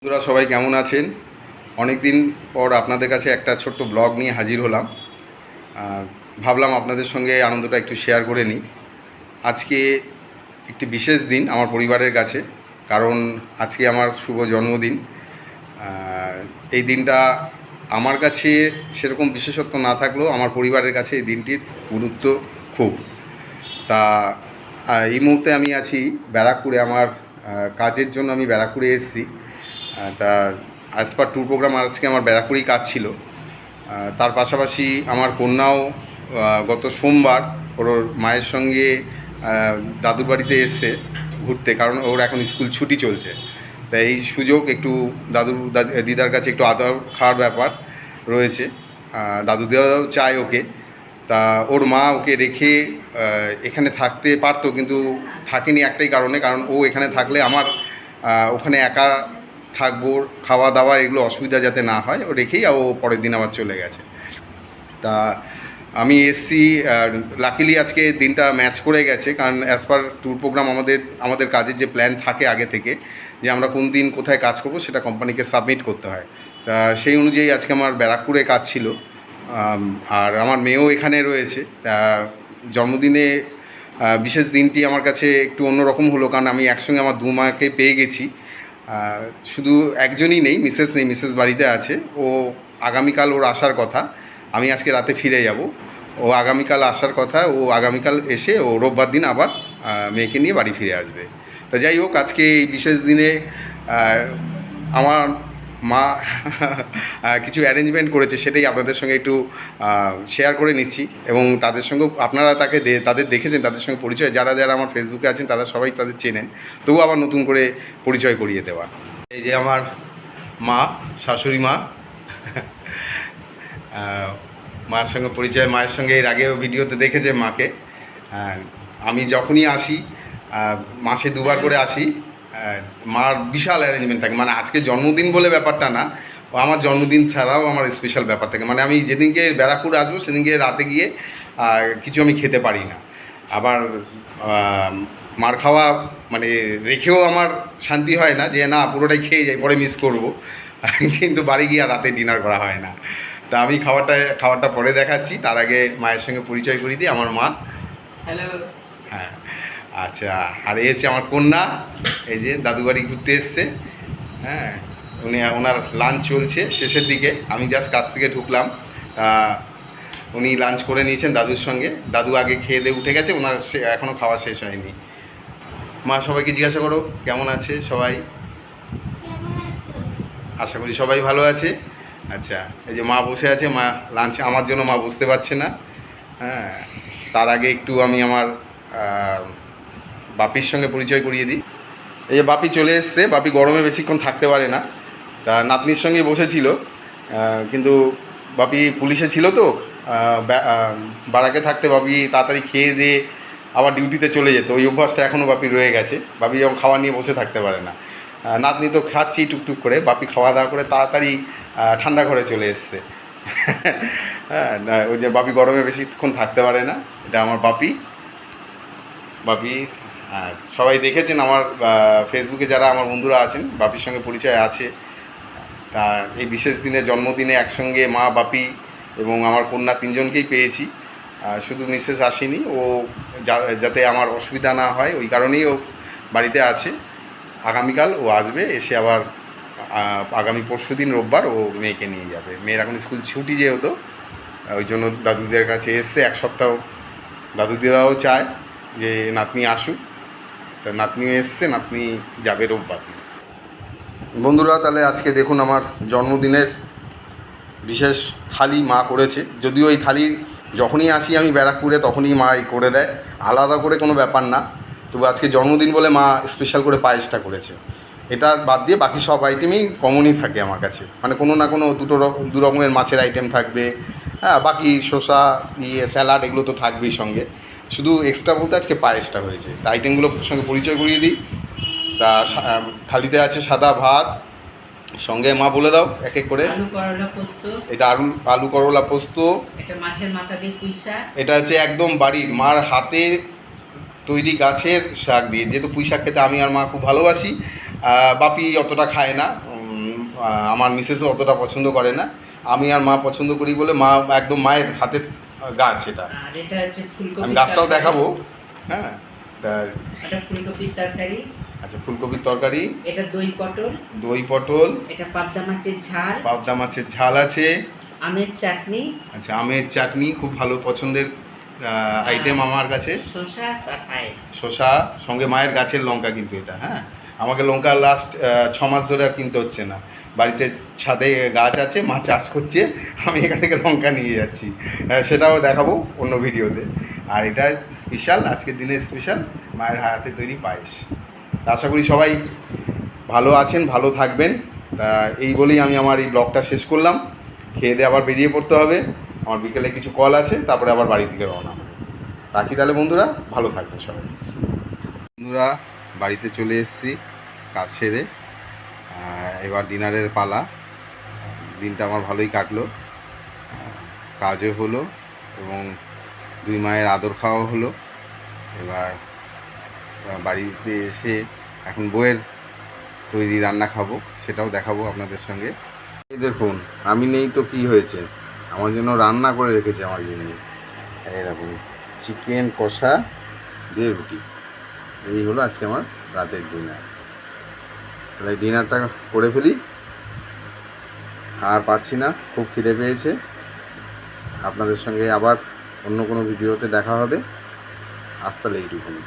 বন্ধুরা সবাই কেমন আছেন? অনেক দিন পর আপনাদের কাছে একটা ছোট্ট ব্লগ নিয়ে হাজির হলাম। ভাবলাম আপনাদের সঙ্গে আনন্দটা একটু শেয়ার করে নিই। আজকে একটি বিশেষ দিন আমার পরিবারের কাছে, কারণ আজকে আমার শুভ জন্মদিন। এই দিনটা আমার কাছে সেরকম বিশেষত্ব না থাকলেও আমার পরিবারের কাছে এই দিনটির গুরুত্ব খুব। তা এই মুহূর্তে আমি আছি ব্যারাকপুরে। আমার কাজের জন্য আমি ব্যারাকপুরে এসেছি। তা অ্যাজ পার ট্যুর প্রোগ্রাম আজকে আমার ব্যারাকপুরেই কাজ ছিল। তার পাশাপাশি আমার কন্যাও গত সোমবার ওর মায়ের সঙ্গে দাদুর বাড়িতে এসে ঘুরতে, কারণ ওর এখন স্কুল ছুটি চলছে। তাই এই সুযোগ একটু দিদার কাছে একটু আদর খাওয়ার ব্যাপার রয়েছে। দাদু দেওয়াও চায় ওকে। তা ওর মা ওকে রেখে এখানে থাকতে পারতো, কিন্তু থাকেনি একটাই কারণে, কারণ ও এখানে থাকলে আমার ওখানে একা থাকবো, খাওয়া দাওয়া এগুলো অসুবিধা যাতে না হয় ও রেখেই ও পরের দিন আবার চলে গেছে। তা আমি এসছি, লাকিলি আজকে দিনটা ম্যাচ করে গেছে, কারণ অ্যাজ পার ট্যুর প্রোগ্রাম আমাদের কাজের যে প্ল্যান থাকে আগে থেকে, যে আমরা কোন দিন কোথায় কাজ করব সেটা কোম্পানিকে সাবমিট করতে হয়। তা সেই অনুযায়ী আজকে আমার ব্যারাকপুরে কাজ ছিল। আর আমার মেয়েও এখানে রয়েছে। তা জন্মদিনে বিশেষ দিনটি আমার কাছে একটু অন্যরকম হলো, কারণ আমি একসঙ্গে আমার 2 মাকে পেয়ে গেছি। শুধু একজনই নেই, মিসেস বাড়িতে আছে। ও আগামীকাল ওর আসার কথা। আমি আজকে রাতে ফিরে যাব। ও আগামীকাল আসার কথা। ও আগামীকাল এসে ও রোববার দিন আবার মেয়েকে নিয়ে বাড়ি ফিরে আসবে। তা যাই হোক, আজকে এই বিশেষ দিনে আমার মা কিছু অ্যারেঞ্জমেন্ট করেছে, সেটাই আপনাদের সঙ্গে একটু শেয়ার করে নিচ্ছি। এবং তাদের সঙ্গে আপনারা তাদের দেখেছেন, তাদের সঙ্গে পরিচয় যারা যারা আমার ফেসবুকে আছেন তারা সবাই তাদের চেনেন, তবুও আবার নতুন করে পরিচয় করিয়ে দেওয়া। এই যে আমার মা, শাশুড়ি মা। মায়ের সঙ্গে পরিচয়, মায়ের সঙ্গে এর আগেও ভিডিওতে দেখেছে মাকে। আমি যখনই আসি, মাসে 2 বার করে আসি, মার বিশাল অ্যারেঞ্জমেন্ট থাকে। মানে আজকে জন্মদিন বলে ব্যাপারটা না, আমার জন্মদিন ছাড়াও আমার স্পেশাল ব্যাপার থাকে। মানে আমি যেদিনকে ব্যারাকপুর আসবো সেদিনকে রাতে গিয়ে কিছু আমি খেতে পারি না। আবার মার খাওয়া মানে রেখেও আমার শান্তি হয় না, যে না পুরোটাই খেয়ে যাই, পরে মিস করব। কিন্তু বাড়ি গিয়ে আর রাতে ডিনার করা হয় না। তা আমি খাবারটা পরে দেখাচ্ছি, তার আগে মায়ের সঙ্গে পরিচয় করিয়ে দিই। আমার মা। হ্যালো। হ্যাঁ, আচ্ছা। আর এই হচ্ছে আমার কন্যা, এই যে দাদু বাড়ি ঘুরতে এসছে। হ্যাঁ, ওনার লাঞ্চ চলছে শেষের দিকে, আমি জাস্ট কাছ থেকে ঢুকলাম। উনি লাঞ্চ করে নিয়েছেন দাদুর সঙ্গে। দাদু আগে খেয়ে দিয়ে উঠে গেছে, ওনার এখনও খাওয়া শেষ হয়নি। মা, সবাইকে জিজ্ঞাসা করো কেমন আছে সবাই। আশা করি সবাই ভালো আছে। আচ্ছা, এই যে মা বসে আছে। মা লাঞ্চ আমার জন্য মা বুঝতে পারছে না। হ্যাঁ, তার আগে একটু আমি আমার বাপির সঙ্গে পরিচয় করিয়ে দিই। এই যে বাপি চলে এসছে। বাপি গরমে বেশিক্ষণ থাকতে পারে না, তা নাতনির সঙ্গেই বসেছিল। কিন্তু বাপি পুলিশে ছিল তো, বারাকে থাকতে বাপি তাড়াতাড়ি খেয়ে দিয়ে আবার ডিউটিতে চলে যেত। ওই অভ্যাসটা এখনও বাপি রয়ে গেছে। বাপি যখন খাওয়া নিয়ে বসে থাকতে পারে না। নাতনি তো খাচ্ছি টুকটুক করে, বাপি খাওয়া দাওয়া করে তাড়াতাড়ি ঠান্ডা ঘরে চলে এসছে। হ্যাঁ, ওই যে বাপি গরমে বেশিক্ষণ থাকতে পারে না। এটা আমার বাপি। সবাই দেখেছেন আমার ফেসবুকে, যারা আমার বন্ধুরা আছেন বাপির সঙ্গে পরিচয় আছে। তা এই বিশেষ দিনে, জন্মদিনে একসঙ্গে মা, বাপি এবং আমার কন্যা 3 জনকেই পেয়েছি। শুধু মিসেস আসেনি, ও যাতে আমার অসুবিধা না হয় ওই কারণেই ও বাড়িতে আছে। আগামীকাল ও আসবে, এসে আবার আগামী পরশুদিন রোববার ও মেয়েকে নিয়ে যাবে। মেয়ের এখন স্কুল ছুটি যেহেতু, ওই জন্য দাদুদের কাছে এসছে 1 সপ্তাহ। দাদুদিরাও চায় যে নাতনি আসুক, তা নাতনিও এসছে, নাতনি যাবে রোববার দিন। বন্ধুরা, তাহলে আজকে দেখুন আমার জন্মদিনের বিশেষ থালি মা করেছে। যদিও এই থালি যখনই আসি আমি ব্যারাকপুরে তখনই মা করে দেয়, আলাদা করে কোনো ব্যাপার না। তবু আজকে জন্মদিন বলে মা স্পেশাল করে পায়েসটা করেছে। এটা বাদ দিয়ে বাকি সব আইটেমই কমনই থাকে আমার কাছে। মানে কোনো না কোনো 2 রকমের মাছের আইটেম থাকবে। হ্যাঁ, বাকি শসা, স্যালাড এগুলো তো থাকবেই সঙ্গে। শুধু এক্সট্রা বলতে আজকে পায়েসটা হয়েছে। তা আইটেমগুলোর সঙ্গে পরিচয় করিয়ে দিই। তা থালিতে আছে সাদা ভাত, সঙ্গে মা বলে দাও এক এক করে। আলু করলা পোস্ত। এটা আলু করলা পোস্ত। এটা মাছের মাথা দিয়ে পুঁই শাক। এটা হচ্ছে একদম বাড়ির মার হাতে তৈরি গাছের শাক দিয়ে, যেহেতু পুঁই শাক খেতে আমি আর মা খুব ভালোবাসি। বাপি অতটা খায় না, আমার মিসেসও অতটা পছন্দ করে না, আমি আর মা পছন্দ করি বলে মা একদম মায়ের হাতের গাছ এটা। আর এটা হচ্ছে ফুলকপি। আমি গাছটাও দেখাবো। হ্যাঁ, তা এটা ফুলকপির তরকারি। আচ্ছা, ফুলকপির তরকারি। এটা দই পটল। দই পটল। এটা পাবদা মাছের ঝাল। পাবদা মাছের ঝাল আছে। আমের চাটনি। আচ্ছা, আমের চাটনি খুব ভালো পছন্দের আইটেম আমার কাছে। শসা আর পায়েস। শসা, সঙ্গে মায়ের গাছের লঙ্কা কিন্তু এটা। হ্যাঁ, আমাকে লঙ্কা লাস্ট 6 মাস ধরে আর কিনতে হচ্ছে না, বাড়িতে ছাদে গাছ আছে, মা চাষ করছে, আমি এখান থেকে লঙ্কা নিয়ে যাচ্ছি। সেটাও দেখাবো অন্য ভিডিওতে। আর এটা স্পেশাল, আজকের দিনে স্পেশাল মায়ের হাতে তৈরি পায়েস। তা আশা করি সবাই ভালো আছেন, ভালো থাকবেন। তা এই বলেই আমি আমার এই ব্লগটা শেষ করলাম। খেয়ে দিয়ে আবার বেরিয়ে পড়তে হবে, আমার বিকেলে কিছু কল আছে, তারপরে আবার বাড়ির দিকে রওনা হবে। রাখি তাহলে বন্ধুরা, ভালো থাকবেন সবাই। বন্ধুরা, বাড়িতে চলে এসেছি কাজ সেরে। এবার ডিনারের পালা। দিনটা আমার ভালোই কাটলো, কাজও হলো এবং দুই মায়ের আদর খাওয়া হলো। এবার বাড়িতে এসে এখন বউয়ের তৈরি রান্না খাবো, সেটাও দেখাবো আপনাদের সঙ্গে। এই দেখুন, আমি নেই তো কি হয়েছে, আমার জন্য রান্না করে রেখেছে আমার জন্য। এই দেখুন, চিকেন কষা দিয়ে রুটি। এই হলো আজকে আমার রাতের ডিনার। তাহলে ডিনারটা করে ফেলি, আর পারছি না, খুব খিদে পেয়েছে। আপনাদের সঙ্গে আবার অন্য কোনো ভিডিওতে দেখা হবে। আজ তাহলে এইটুকুনি।